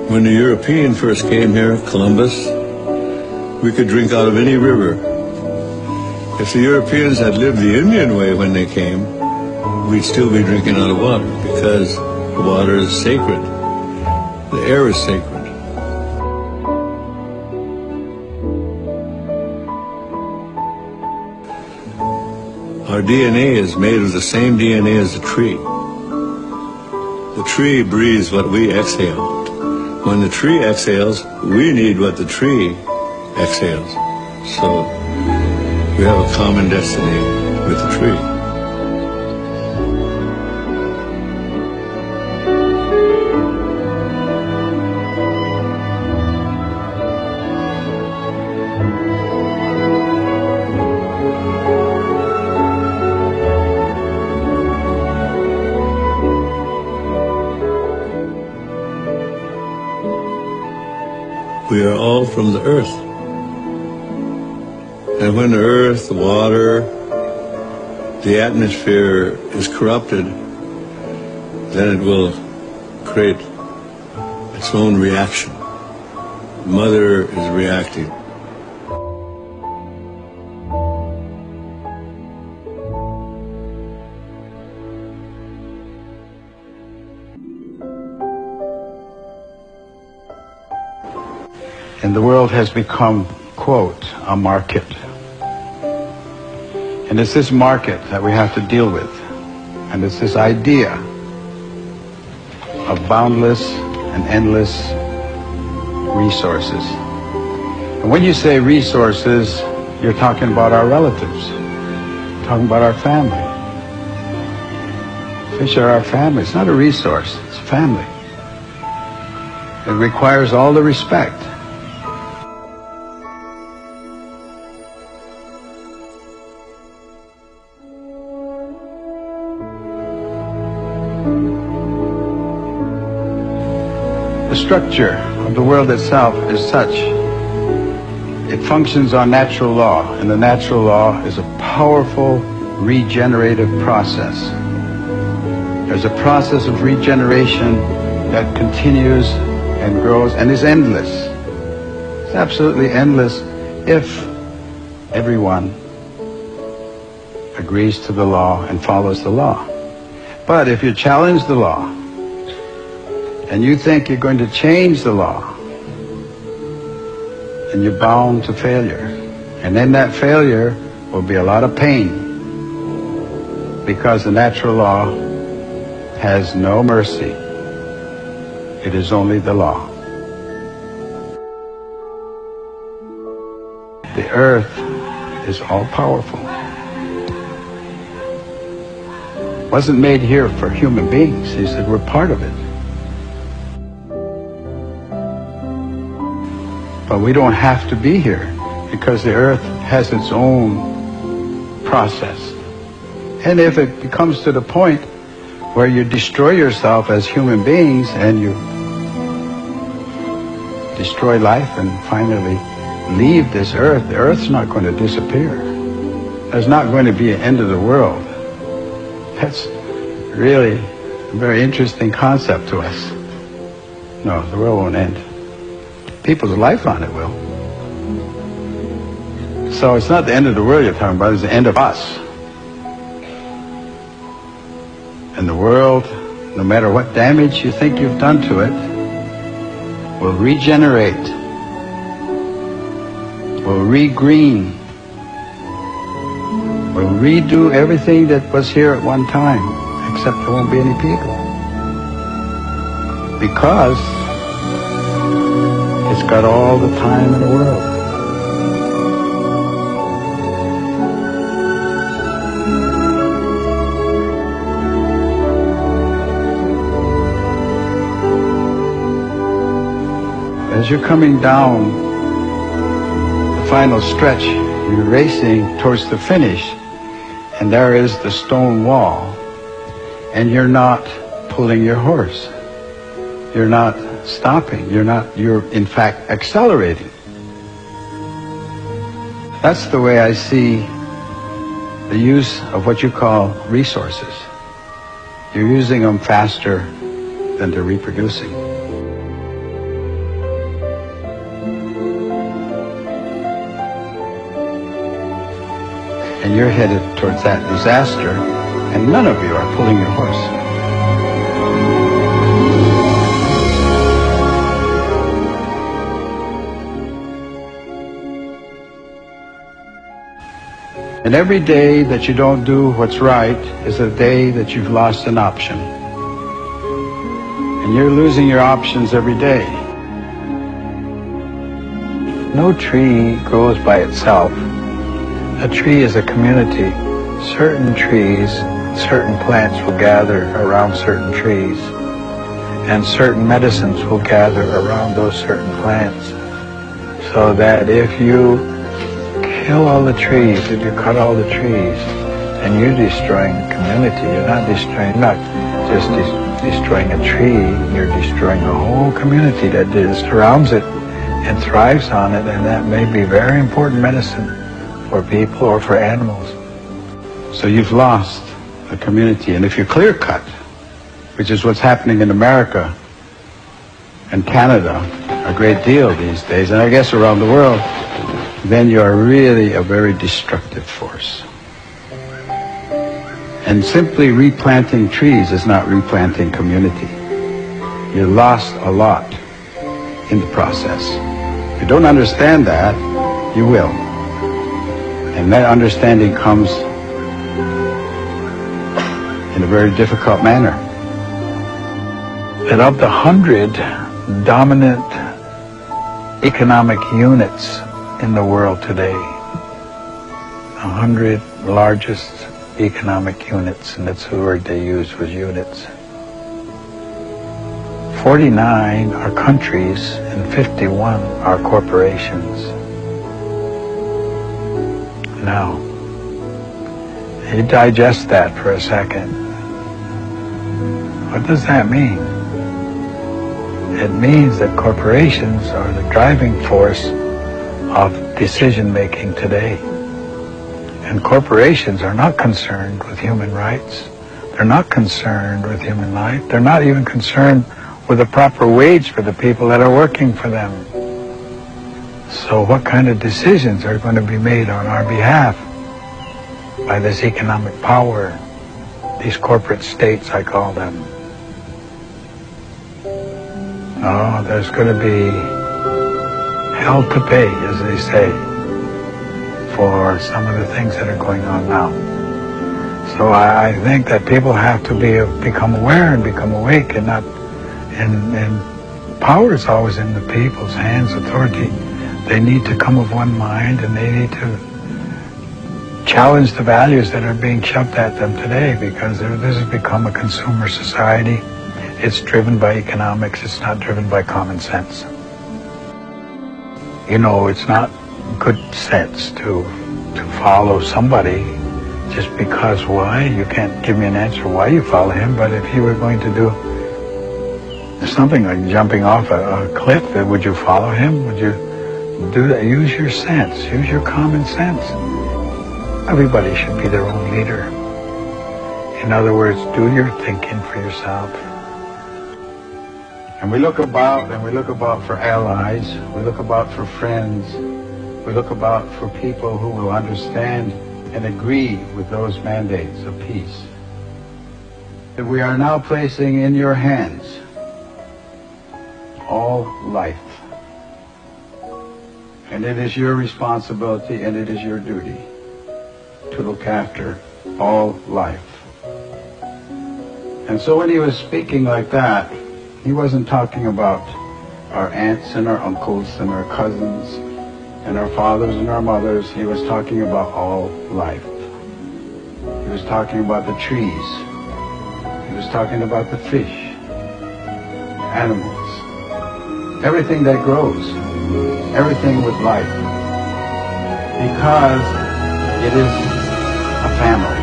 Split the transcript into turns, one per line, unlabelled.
When the European first came here, Columbus, we could drink out of any river. If the Europeans had lived the Indian way when they came, we'd still be drinking out of water because the water is sacred. The air is sacred. Our DNA is made of the same DNA as the tree. The tree breathes what we exhale. When the tree exhales, we need what the tree exhales. So we have a common destiny with the tree. We are all from the earth. And when the earth, the water, the atmosphere is corrupted, then it will create its own reaction. Mother is reacting.
And the world has become, quote, a market. And it's this market that we have to deal with. And it's this idea of boundless and endless resources. And when you say resources, you're talking about our relatives, talking about our family. Fish are our family. It's not a resource, it's family. It requires all the respect. The structure of the world itself is such. It functions on natural law, and the natural law is a powerful regenerative process. There's a process of regeneration that continues and grows and is endless. It's absolutely endless if everyone agrees to the law and follows the law. But if you challenge the law, and you think you're going to change the law, then you're bound to failure. And in that failure will be a lot of pain, because the natural law has no mercy. It is only the law. The earth is all-powerful. It wasn't made here for human beings. He said we're part of it. But we don't have to be here, because the earth has its own process. And if it becomes to the point where you destroy yourself as human beings and you destroy life and finally leave this earth, the earth's not going to disappear. There's not going to be an end of the world. That's really a very interesting concept to us. No, the world won't end. People's life on it will. So it's not the end of the world you're talking about, it's the end of us. And the world, no matter what damage you think you've done to it, will regenerate, will re-green, will redo everything that was here at one time, except there won't be any people. Because it's got all the time in the world. As you're coming down the final stretch, you're racing towards the finish, and there is the stone wall, and you're not pulling your horse. You're not stopping. You're in fact accelerating. That's the way I see the use of what you call resources. You're using them faster than they're reproducing. and you're headed towards that disaster, and none of you are pulling your horse. And every day that you don't do what's right is a day that you've lost an option. And you're losing your options every day. No tree grows by itself. A tree is a community. Certain trees, certain plants will gather around certain trees, and certain medicines will gather around those certain plants. So that if you kill all the trees, if you cut all the trees, then you're destroying the community. You're not just destroying a tree, you're destroying a whole community that surrounds it and thrives on it, and that may be very important medicine for people or for animals. So you've lost a community, and if you clear cut, which is what's happening in America and Canada a great deal these days, and I guess around the world, then you are really a very destructive force. And simply replanting trees is not replanting community. You lost a lot in the process. If you don't understand that, you will. And that understanding comes in a very difficult manner. That of the 100 dominant economic units in the world today, 100 largest economic units, and that's the word they used, was units. 49 are countries and 51 are corporations. Now, you digest that for a second. What does that mean? It means that corporations are the driving force of decision-making today. And corporations are not concerned with human rights. They're not concerned with human life. They're not even concerned with a proper wage for the people that are working for them. So what kind of decisions are going to be made on our behalf by this economic power, these corporate states, I call them? Oh, there's going to be hell to pay, as they say, for some of the things that are going on now. So I think that people have to become aware and become awake, and not, and power is always in the people's hands, authority. They need to come of one mind, and they need to challenge the values that are being shoved at them today, because this has become a consumer society. It's driven by economics. It's not driven by common sense. You know, it's not good sense to follow somebody just because. Why? You can't give me an answer why you follow him, but if you were going to do something like jumping off a cliff, would you follow him? Would you do that? Use your sense. Use your common sense. Everybody should be their own leader. In other words, do your thinking for yourself. And we look about, for allies, we look about for friends, we look about for people who will understand and agree with those mandates of peace. That we are now placing in your hands all life. And it is your responsibility and it is your duty to look after all life. And so when he was speaking like that, he wasn't talking about our aunts and our uncles and our cousins and our fathers and our mothers. He was talking about all life. He was talking about the trees. He was talking about the fish, animals, everything that grows, everything with life. Because it is a family.